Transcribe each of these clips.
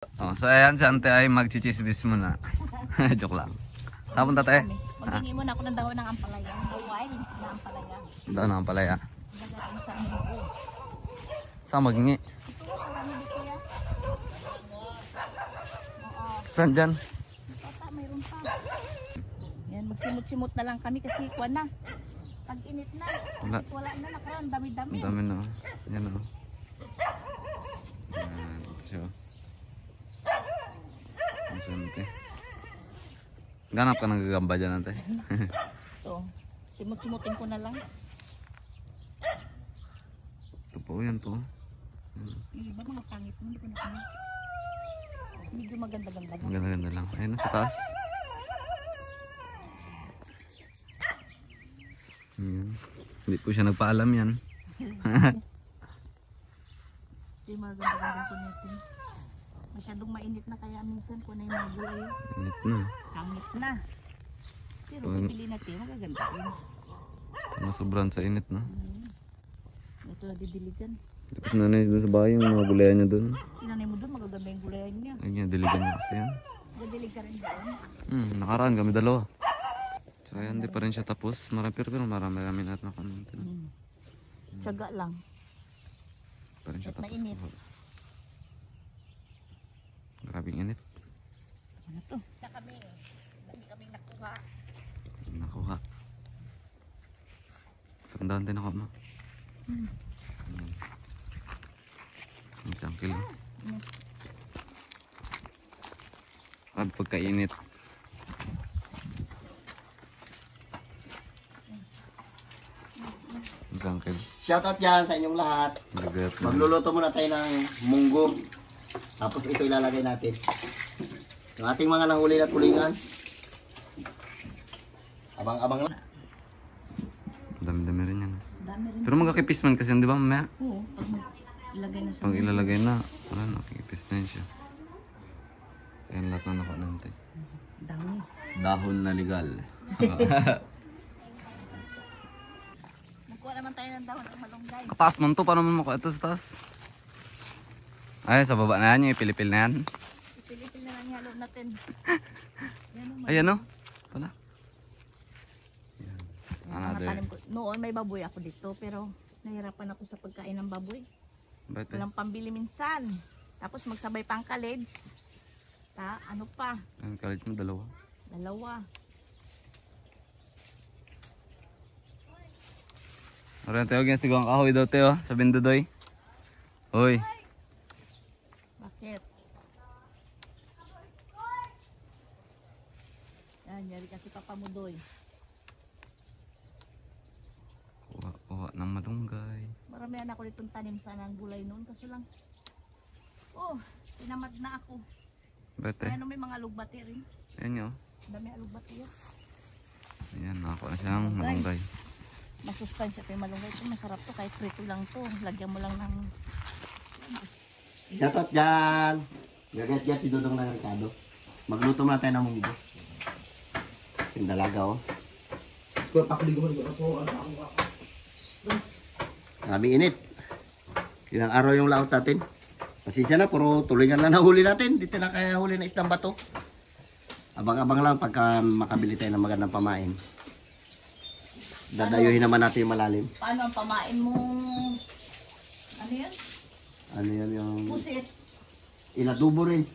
Oh, so ayan si ante ay magchichismis muna. Joke lang. Saan punta tayo? Maghingi muna ako ng dahon ng ampalaya. Wild na ampalaya. Daan ng ampalaya. Lagay sa amin ko. Saan maghingi? Ito, marami dito yan. Oo. Saan dyan? Pata, mayroon pa. Yan, magsimot-simot na lang kami kasi kuwan na. Pag init na. Wala na, nakaraan, dami-dami. Ang dami na. Yan o. Yan. Siya. Ang sante. Ganap ka ng gagamba dyan ante. Ito, simot-simutin ko na lang. Ito po yan po. Yung iba mga pangit mo, hindi ko na kanya. Medyo maganda-ganda na. Ang ganda-ganda lang. Ayun sa taas. Ayan. Hindi po siya nagpaalam yan. Hindi maganda-ganda ko natin. Masyadong mainit na kaya minsan ko na yung mga gulay. Init na. Kangit na. Pero pipili natin, magaganda yun. Masobran sa init na. Ito na didiligan. Tapos nanay doon sa bahay yung mga gulayan niya doon. Inanay mo doon, magaganda yung gulayan niya. Ayun niya, diligan niya kasi yan. Gadilig ka rin doon. Nakaraan kami dalawa. So ayan, di pa rin siya tapos. Pero marami natin na kami. Tiyaga lang. Pa rin siya At tapos. mainit. Grabing init. Ano to? Sa kami, dami kaming nakuha. Nakuha. Tandaan din ako ma. Isang kilo. At pagkainit. Isang kilo. Shoutout dyan sa inyong lahat. Bigat na. Magluluto muna tayo ng munggo. Tapos ito ilalagay natin. Yung ating mga nahuli na tulingan. Abang-abang lang. Dami-dami rin yan. Dami rin. Pero magkakipis man kasi, di ba mamaya? Oo, pag ilagay na sa Pag ilalagay na, wala na, nakikipis na yun siya. Ayan lahat na nakuha natin. dami. Dahon na legal. Magkuha naman tayo ng dahon ng malunggay. Taas man to, paano mo makuha ito sa taas? Ay, sa baba na yan, yung ipilipil na yan. Ipilipil na lang yung halo natin. Ayan o, pala. Mga Another. tanim ko. Noon may baboy ako dito pero nahirapan ako sa pagkain ng baboy. Ba't eh? Walang pambili minsan. Tapos magsabay pang college. Ano pa? Ang college mo, dalawa. Dalawa. Ayan, tayo ganyan siguro ang kahoy daw tayo, sa Bindudoy. Hoy. Bakit? Yan, yari kasi papamudoy. Kuha ng malunggay. Maramihan ako ditong tanim sana ng gulay noon. Kaso lang, tinamad na ako. Ba't eh? Kaya may mga lugbati rin. Ayan nyo. Dami alugbati yan. Ayan, nakakuha na siyang malunggay. Masustansya pa yung malunggay. Ito masarap to. Kahit prito lang to. Lagyan mo lang ng... Shoutout dyan. Gagat dyan si Dudong ng Ricardo. Magluto muna tayo ng munggo. Yung dalaga oh. Maraming init. Ilang araw yung laot natin. Pasensya na, puro tulingan lang nahuli natin. Dito na kaya huli na isang bato. Abang-abang lang pagka makabili tayo ng magandang pamain. Dadayuhin naman natin yung malalim. Paano ang pamain mo? Ano yan? Ano yan yung... Pusit. Inadubo rin.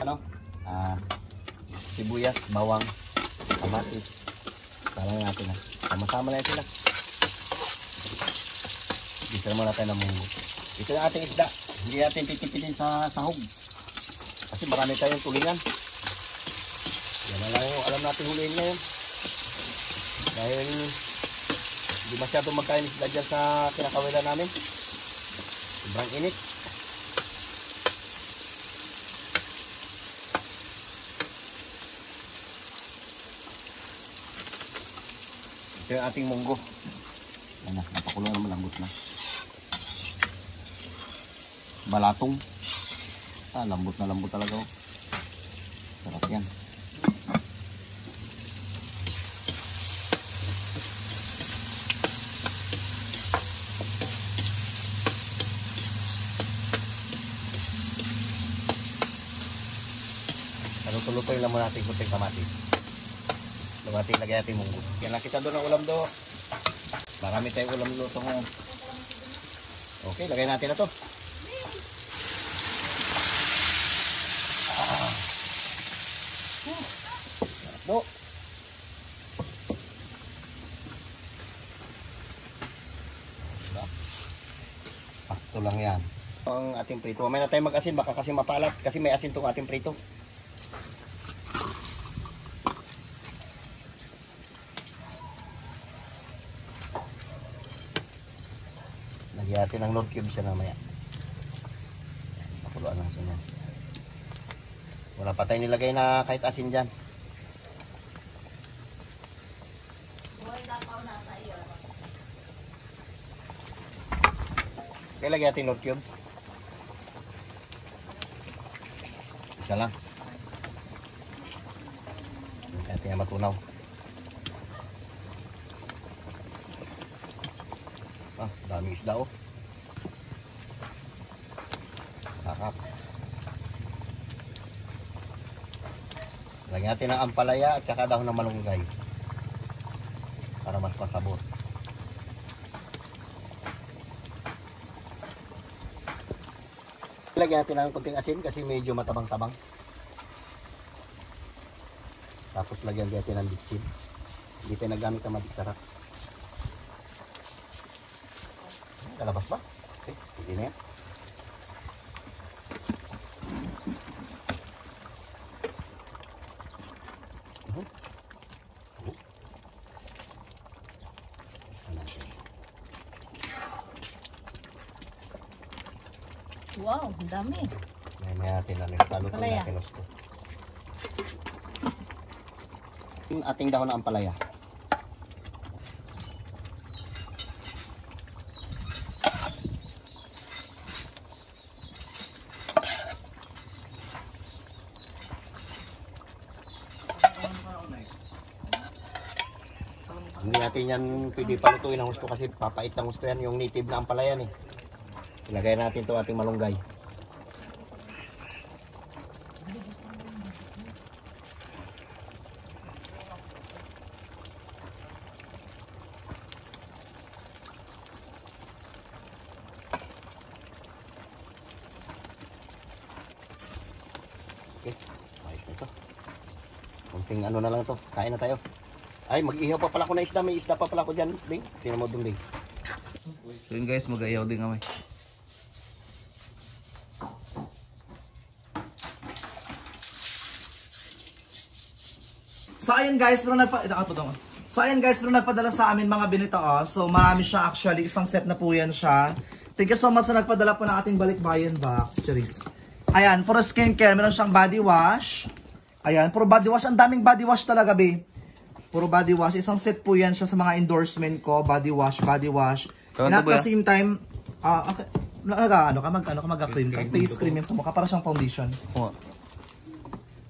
Ano? Sibuyas, bawang, kamatis. Parang natin na. Sama-sama na yan sila. Gisa naman natin ng munggo. Ito yung ating isda. Hindi natin titipitin sa sahog. Kasi marami tayong tulingan. Yan na lang yung alam natin huliin ngayon. Dahil hindi masyado magkain isda dyan sa kinakawilan namin. Sobrang init. Ito yung ating munggo. Yan na, napakulo na malambot na. Balatong. Lambot na lambot talaga. Oh. Sarap yan. Luto-lutoy lang muna natin kunting kamatis. Lumati, lagay natin munggo. Yan lang kita doon ng ulam do. Marami tayong ulam luto ngayon. Okay, lagay natin na to. Do. Sakto lang yan. Ang ating prito. Mamaya na tayo mag-asin, baka kasi mapalat. Kasi may asin tong ating prito. Lagyan natin ng Lord Cube siya namaya. Pakuluan natin yan. Wala pa tayo nilagay na kahit asin dyan. Okay, lagyan natin Lord Cubes. Isa lang. Lagyan natin yung matunaw. Ah, daming isda oh. Sarap. Lagyan natin ng ampalaya at saka dahon ng malunggay. Para mas masabot. Lagyan natin ng konting asin kasi medyo matabang-tabang. Tapos lagyan natin ng bitsin. Hindi tayo nagamit ng magic sarap. Kalabas ba? Okay, hindi na yan. Wow, ang dami. May natin na nagtalo ko Ampalaya. natin gusto. Yung ating dahon ng ampalaya. Hindi natin yan pwede palutuin ang gusto kasi papait ang gusto yan. Yung native na ampalaya eh. Ilagay natin ito ating malunggay. Okay, ayos na ito. Kunting ano na lang ito. Kain na tayo. Ay, mag-ihaw pa pala ako na isda. May isda pa pala ako dyan, Ding. Tingnan mo doon, Ding. So yun guys, mag-ayaw din kami. So ayun guys, pero nagpadala sa amin mga binito oh. So marami siya actually, isang set na po yan siya. Thank you so much sa nagpadala po ng ating balikbayan box, Charis. Ayan, puro skincare, meron siyang body wash. Ayan, puro body wash, ang daming body wash talaga be. Puro body wash, isang set po yan siya sa mga endorsement ko, body wash. And at the same time, okay, mag-cream ka, face cream yan sa mukha, para siyang foundation.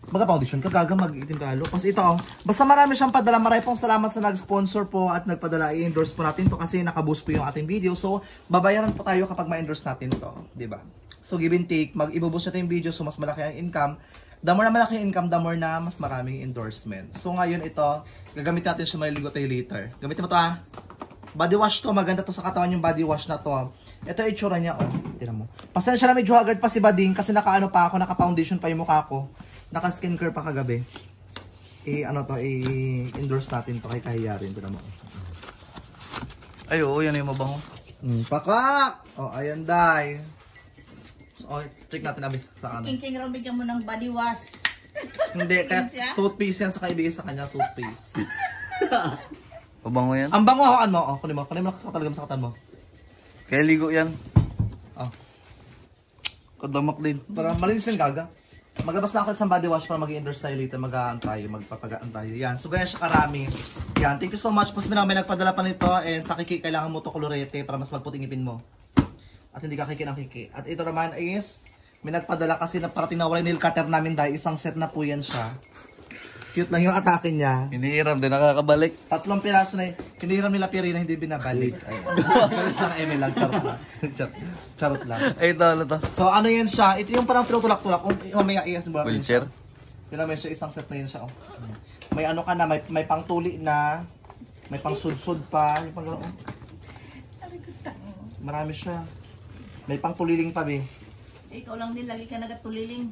Mag-foundation ka, gaga mag-itim ka halo. Kasi ito oh, basta marami siyang padala. Maraming pong salamat sa nag-sponsor po at nagpadala. I-endorse po natin to kasi nakaboost po yung ating video. So, babayaran po tayo kapag ma-endorse natin to, diba? So, give and take, mag-ibuboost natin yung video so mas malaki ang income. The more na malaki ang income, the more na mas maraming endorsement. So, ngayon ito, gagamit natin siya maliligo tayo later. Gamitin mo to ah. Body wash to, maganda to sa katawan yung body wash na to. Ito yung itsura niya oh, tingnan mo. Pasensya na medyo haggard pa si Bading kasi naka-ano pa ako, naka-foundation pa yung mukha ko. Naka-skincare pa kagabi. I-endorse natin to kay Kahiya rin. Ito naman. Ay, oo, yan yung mabango. Pakak! O, ayan, day. So, check natin namin sa ano. King Raw, bigyan mo ng body wash. Hindi, kaya toothpaste yan sa kaibigay sa kanya, toothpaste. Mabango yan? Ang bango, hawakan mo. O, kunin mo nakakatalaga mo sa katan mo. Kaya ligo yan. Oh. Kadamak din. Para malinis yung gaga. Maglabas na ako sa body wash para mag-endorse tayo later, mag-aan tayo, magpapagaan tayo. Yan, so ganyan siya karami. Yan, thank you so much. Pas may nagpadala pa nito and sa kiki kailangan mo to kolorete para mas magputing ipin mo. At hindi ka kiki ng kiki. At ito naman is, may nagpadala kasi na parating na wala nail cutter namin dahil isang set na po yan siya. Cute lang yung atake niya. Hinihiram din, nakakabalik. 3 piraso na hinihiram nila Pirina, hindi binabalik. Ayun. Charis lang ML lang, charot lang. Charot lang. Ay, ito, ano to? So ano yan siya? Ito yung parang tinutulak-tulak. Kung mamaya iyasin mo natin Wheelchair? Yun naman siya, isang set na yun siya. Oh. May ano ka na, may pangtuli na, may pang sudsud pa. Yung pang, oh. Marami siya. May pangtuliling pa, be. Ikaw lang din, lagi ka nagatuliling.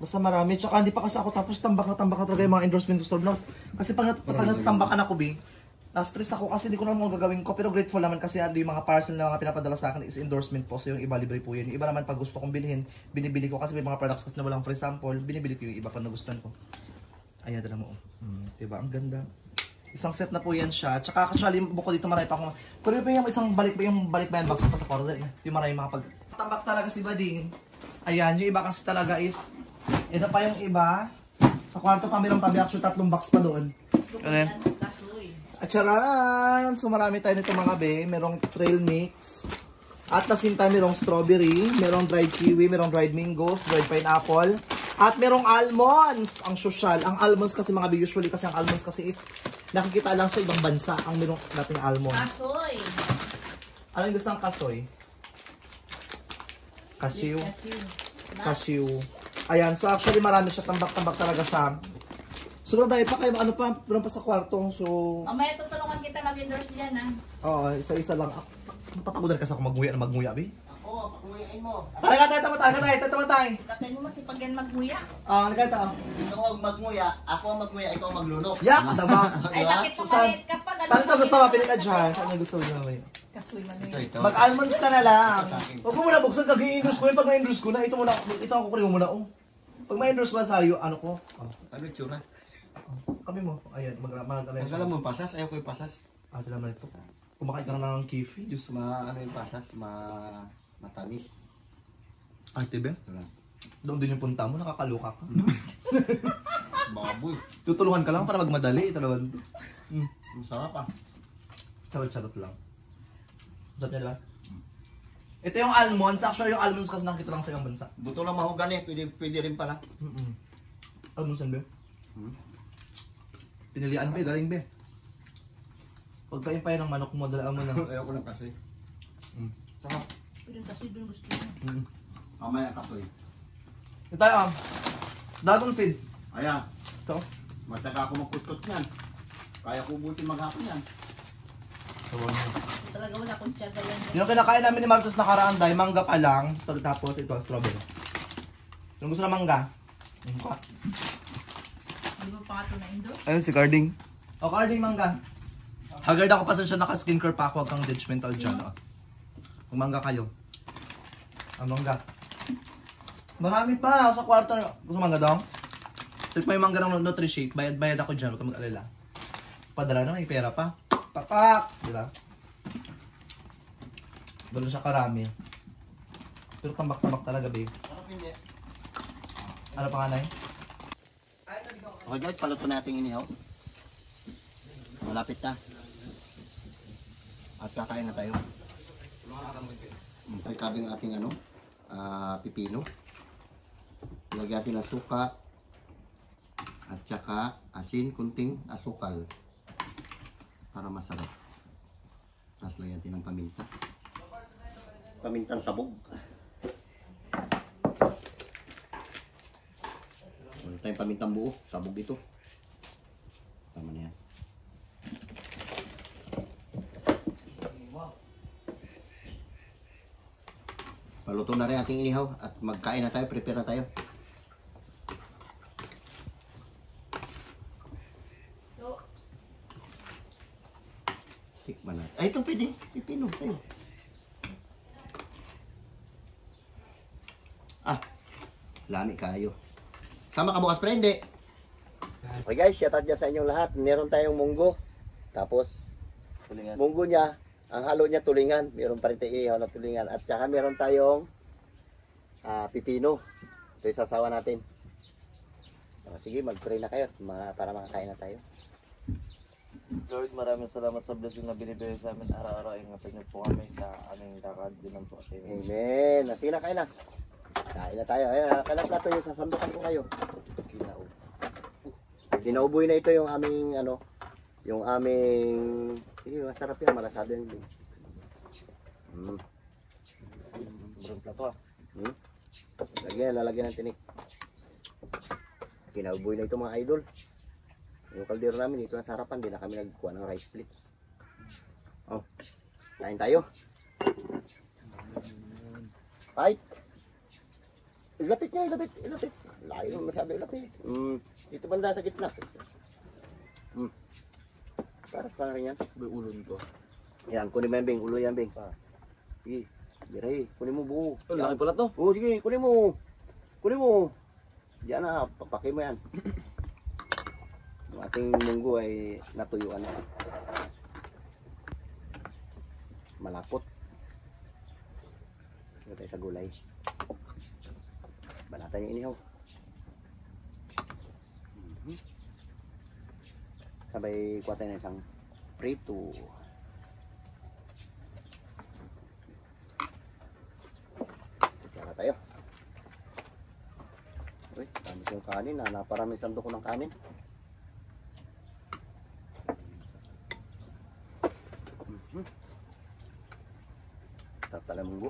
Basta marami. Tsaka hindi pa kasi ako tapos tambak na talaga yung mga endorsement ko sa vlog. Kasi pag natambakan ako, be, na-stress ako kasi hindi ko naman gagawin ko. Pero grateful naman kasi yung mga parcel na mga pinapadala sa akin is endorsement po. So yung iba libre po yun. Yung iba naman pag gusto kong bilhin, binibili ko kasi may mga products kasi na walang free sample. Binibili ko yung iba pag nagustuhan ko. Ayan, dala mo. Diba? Ang ganda. Isang set na po yan siya. Tsaka actually, buko dito marami pa akong... Pero yung isang balik ba yan box pa sa quarter. Yung marami mga pag... Tambak talaga si Bading. Ayan, yung iba kasi talaga is... Ito pa yung iba. Sa kwarto pa meron pa actually 3 box pa doon. Gusto ko Ano yan? yan, kasoy. At charan! So marami tayo nito mga be. Merong trail mix. At the same time, merong strawberry. Merong dried kiwi. Merong dried mangoes. Dried pineapple. At merong almonds. Ang social. Ang almonds kasi mga be, usually kasi ang almonds kasi is nakikita lang sa ibang bansa ang merong nating almonds. Kasoy. Ano yung gusto ng kasoy? Cashew. Cashew. Ayan. So actually marami siya. Tambak-tambak talaga siya. Sobrang dahil pa kayo, ano pa, meron pa sa kwarto. So, Mamaya tutulungan kita mag-endorse diyan, ha? oo, isa-isa lang. Papakudan kasi ako magmuya, be. Ako, pakuyain mo. Tayo, tayo. Tatay mo masipag yan magmuya. Nagkata. Ikaw ang magmuya, ako ang magmuya, ikaw ang maglunok. Yak, dama. Ay, bakit Sa- pumalit ka pa? Saan ito gusto mo? Pili ka dyan. Saan gusto mo naman? Kasoy man Ito, yun. ito. Mag-almonds ka na lang. Sa akin. Huwag mo muna buksan, kag-i-endorse ko yun. Pag ma-endorse ko na, ito ang kukunin mo muna, oh. Pag ma-endorse ko na sa'yo, ano ko? Ano yung tsura? Kami mo. Ayan, mag-alay. Ang alam mo yung pasas, ayaw ko yung pasas. Ito naman ito. Kumakain ka na ng kifi. Diyos mo. Ano yung pasas, matamis. Ay, tibe. Ito lang. Doon din yung punta mo, nakakaloka ka. Baboy. Tutulungan ka lang para magmadali. Ito naman. Ang sarap ah. Charot-charot lang. Sarap niya, diba? Ito yung almonds. Actually, yung almonds kasi nakita lang sa ibang bansa. Buto lang mahogani, pwede rin pala. Almonds yan, be. Hmm? Pinilian, be. Galing, be. Huwag pa yung ng manok mo. Dalaan mo na. Ayaw ko lang kasi. Sarap. Pero kasi doon gusto mo. Mamaya kasoy. Ito tayo, dragon seed. Ayan, Ito. mataga ako magkutot yan. Kaya ko buti maghapon yan. Talaga wala akong tiyaga yan. Yung kinakain namin ni Marcos nakaraan dahil mangga pa lang. Tapos ito, strawberry. Yung gusto na mangga. Mukha. Hindi mo pa nga ito na-endorse? Ayun si Carding. O, carding mangga. Haggard ako pasensya, naka-skincare pa ako. Huwag kang judgmental dyan. Oh. Mangga kayo. Ang mangga. Marami pa sa kwarto. Gusto mangga dong? Take mo yung mangga ng Nutri-Shake. Bayad ako dyan. Huwag kang mag-alala. Padala na, may pera pa. Tatak! Diba? Doon siya karami. Pero tambak-tambak talaga, babe. Ano pa nga, Nay? Okay guys, paluto natin inihaw. Malapit na. At kakain na tayo. Ay kabing ating pipino. Lagyan natin ng suka. At saka asin, kunting asukal. Para masarap. Tapos lagyan natin ng paminta. Pamintang sabog. Wala tayong pamintang buo. Sabog ito. Tama na yan. Paluto na rin ating inihaw at magkain na tayo. Prepare na tayo. Tikman natin. Ay, ito pwede. Pipino tayo. Lami kayo. Sama ka bukas, pre, hindi. Okay guys, shout out dyan sa inyong lahat. Meron tayong munggo. Tapos, munggo niya, ang halo niya tulingan. Meron pa rin tayong ihaw na tulingan. At saka meron tayong pipino. Ito yung sasawa natin. Sige, mag-pray na kayo para makakain na tayo. Lord, maraming salamat sa blessing na binibigay sa amin araw-araw. Ingatan niyo po kami sa aming lakad din po. Amen. Sige na, kain na. Kain na tayo. Ayan, kailang plato yung sasandukan ko kayo. Dinauboy na ito yung aming yung aming sige, masarap yan, malasado yan. Sobrang plato ah. Lalagyan ng tinik. Kinabuboy na ito mga idol. Yung kaldero namin dito na sa harapan, di na kami nagkuha ng rice split. Oh, kain tayo. Fight! Ilapit niya, ilapit. Layo masyado ilapit. Dito banda sa gitna. Paras pa rin yan. Ulon ko. Yan, kunin mo yan, Bing. Ulo yan, Bing. Sige, biray. Kunin mo buo. Laki pala to. Oo, sige, kunin mo. Kunin mo. Diyan na, papaki mo yan. Yung ating munggo ay natuyuan na. Malapot. Ito tayo sa gulay. Balatan yung inihaw. Sabay kuha tayo ng isang prito. Kutsara tayo. Uy, dami ko yung kanin. Naparami sandok ko ng kanin. Sarap pala munggo.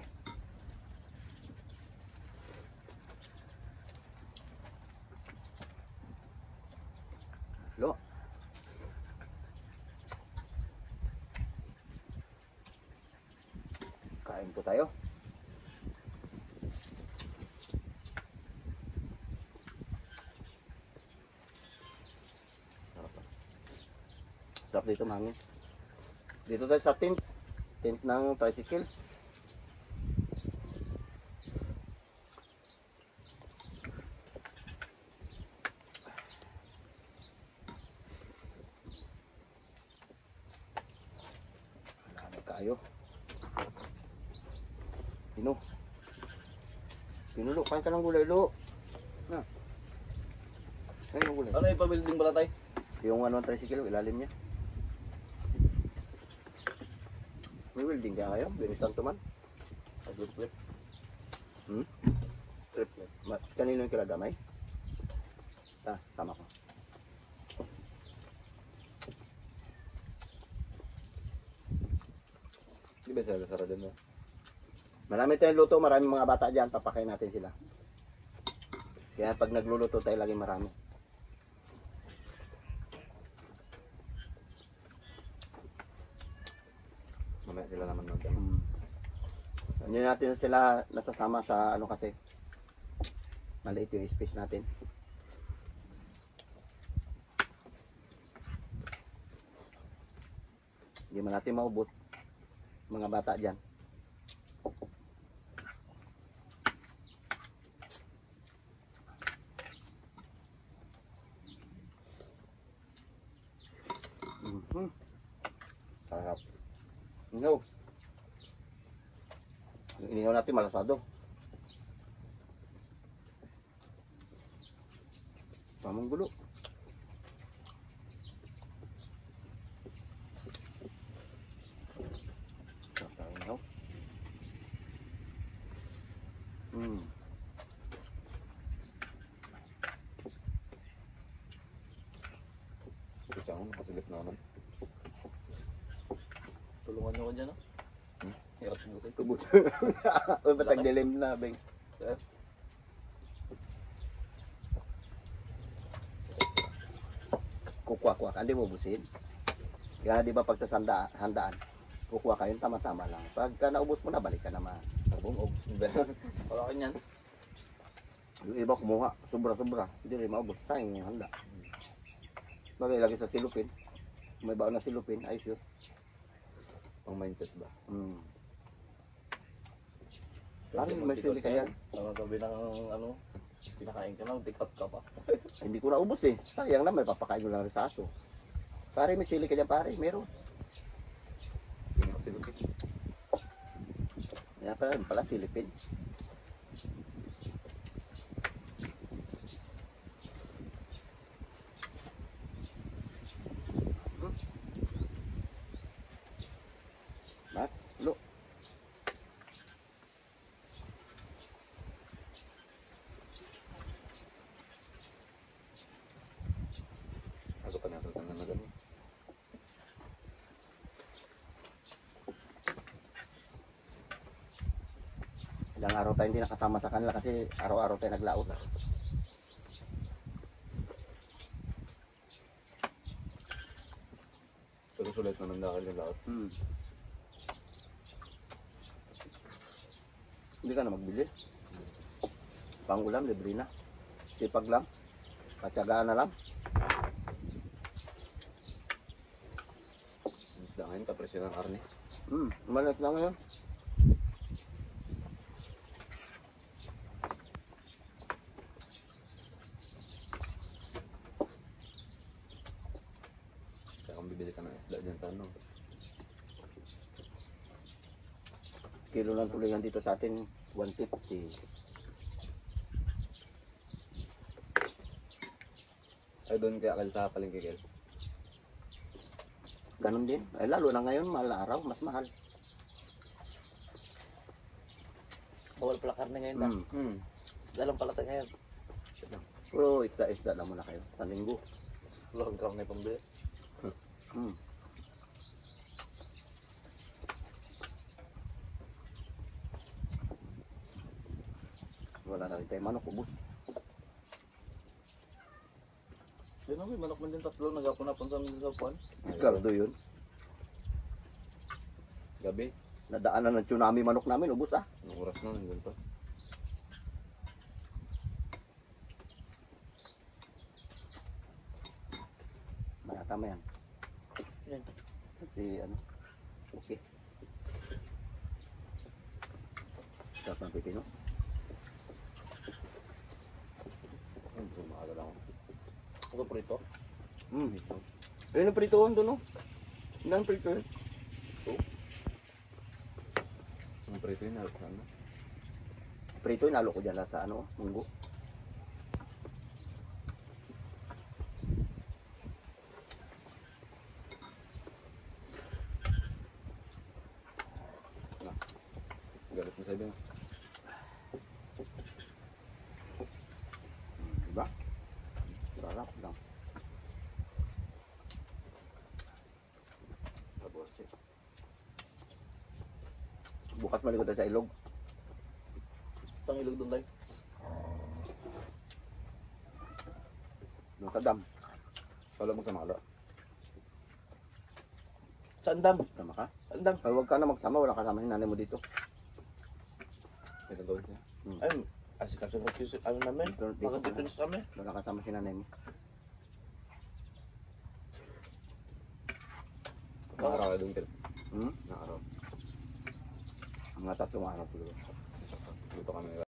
Lo. Kain po tayo. Sarap dito, mangin. Dito tayo sa tent ng tricycle. Kayo. Pinulo, kain ka ng gulay, lo. Na. Kain ng gulay. Ano ipa-building pala tayo? Yung ano, tricycle, ilalim niya. May welding kaya kayo? Binistan to man. Agad-flip. Kanino yung kilagamay? Sama ko. Di ba sila sarado mo? Marami tayong luto, maraming mga bata dyan, papakain natin sila. Kaya pag nagluluto tayo lagi marami. Mamaya sila naman mag Hindi natin sila nasasama sa ano kasi maliit yung space natin. Hindi man natin maubot mga bata dyan. Sarap. No. Yung inihaw natin malasado. Tamang gulo. Sarap na inihaw. Kasi ako nakasilip naman. Tulungan niyo ko dyan, no? Hirap mo kasi. Tubos. Uy, ba't nagdilim na, Beng? Sir? Kukuha-kuha ka, hindi mo busin. Kaya di ba pag sa handaan, kukuha ka yun, tama-tama lang. Pagka naubos mo na, balik ka naman. Nabungog. Pagkakin yan. Yung iba kumuha, sobra-sobra. Hindi rin maubos. Sayang yung handa. Bagay lagi sa silupin. May baon na silupin, ayos yun. Pang mindset ba? Parang may sili ka yan. Tama sabi ng ano, pinakain ka lang, tikap ka pa. Hindi ko naubos eh. Sayang na, may papakain ko lang rin sa aso. Pare, may sili ka dyan pare, meron. Hindi ko silupin. Kaya pala silipin. Mat, lo. Ako pa natutan na gano'n. Ilang araw tayo hindi nakasama sa kanila kasi araw-araw tayo naglaot. Pero sulit naman dahil yung lahat. Hindi ka na magbili. Pangulam, libre na. Sipag lang. Patsagaan na lang. Isda ngayon, kapresyo ng karne. Umalas na ngayon. Kaya kung bibili ka ng isda dyan sa ano. Kilo ng tulingan dito sa atin, 150. Ay doon kaya kal sa palengke kel. Ganon din. Ay lalo na ngayon, mahal na araw, mas mahal. Bawal pala karne ngayon na. Isda lang pala tayo ngayon. Pero isda-isda lang muna kayo. Sa linggo. Long karne pambili. Wala na rin tayo manok, ubus. Di na, may manok man din tatlo. Nagkapunapon sa amin sa puwan. Kaldo yun. Gabi. Nadaanan ng tsunami manok namin, ubus ah. Anong oras na nandun pa? Tama yan. Yan. Kasi ano, okay. Sarap ng pipino. Ay, bumagal ako. Ito prito. Ayun ang pritoon doon, no? Yun ang prito yun. Ang prito yun, halos ano? Prito yun, nalo ko dyan lahat sa ano, munggo. Galit mo sa ibang. Diba? Sarap lang. Tapos, bukas malikot tayo sa ilog. Itang ilog doon tayo. Doon sa dam. Wala mo sa makala. Saan dam? Tama ka? Saan dam? Ay, huwag ka na magsama. Wala kasama yung nanay mo dito. May nagawin niya. Ay, asikaso mo ano namin? Dito Mga ka na. dito kami. Wala kasama si nanay mo. Nakaraw ka doon kel. Hmm? Nakaraw. Mga 3 araw siguro. Dito kami